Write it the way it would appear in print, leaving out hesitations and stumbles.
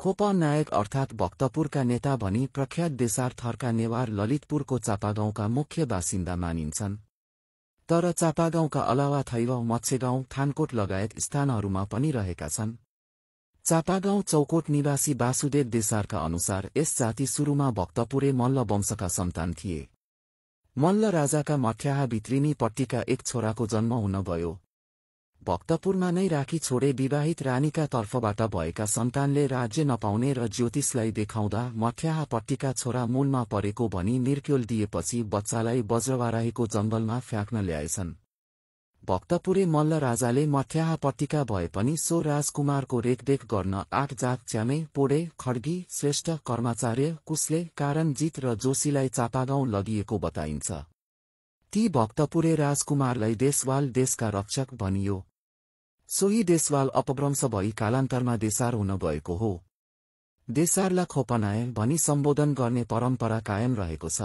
खोप नायक अर्थात् भक्तपुरका नेता भनी प्रख्यात देसार थरका नेवार ललितपुरको चापागाउँका मुख्य बासिन्दा मानिन्छन्। तर चापागाउँका अलावा थैगाउँ, मत्स्यगाउँ, थानकोट लगायत स्थानहरूमा पनि रहेका छन्। चापागाउँ चौकोट निवासी वासुदेव देसारका अनुसार यस जाति सुरुमा भक्तपुरे मल्ल वंशका सन्तान थिए। मल्ल राजाका मठ्याहा भित्रिनी पट्टीका एक छोराको जन्म हुन गयो। भक्तपुरमा नै राखी छोडे विवाहित रानीका तर्फबाट भएका सन्तानले राज्य नपाउने र ज्योतिषलाई देखाउँदा मठ्याहा पट्टीका छोरा मूलमा परेको भनी निर्क्योल दिएपछि बच्चालाई बज्रवाराहीको जङ्गलमा फ्याँक्न ल्याएछन्। भक्तपुरे मल्ल राजाले मठ्याहा पट्टीका भए पनि सो राजकुमारको रेखदेख गर्न 8 जात च्यामे, पोडे, खड्गी, श्रेष्ठ, कर्माचार्य, कुस्ले, कारणजित र जोशीलाई चापागाउँ लगिएको बताइन्छ। ती भक्तपुरे राजकुमारलाई देशवाल, देशका रक्षक भनियो। सोही देशवाल अपभ्रंश भई कालान्तरमा देसार हुन गएको हो। देसारलाई खोपनाय भनी सम्बोधन गर्ने परम्परा कायम रहेको छ।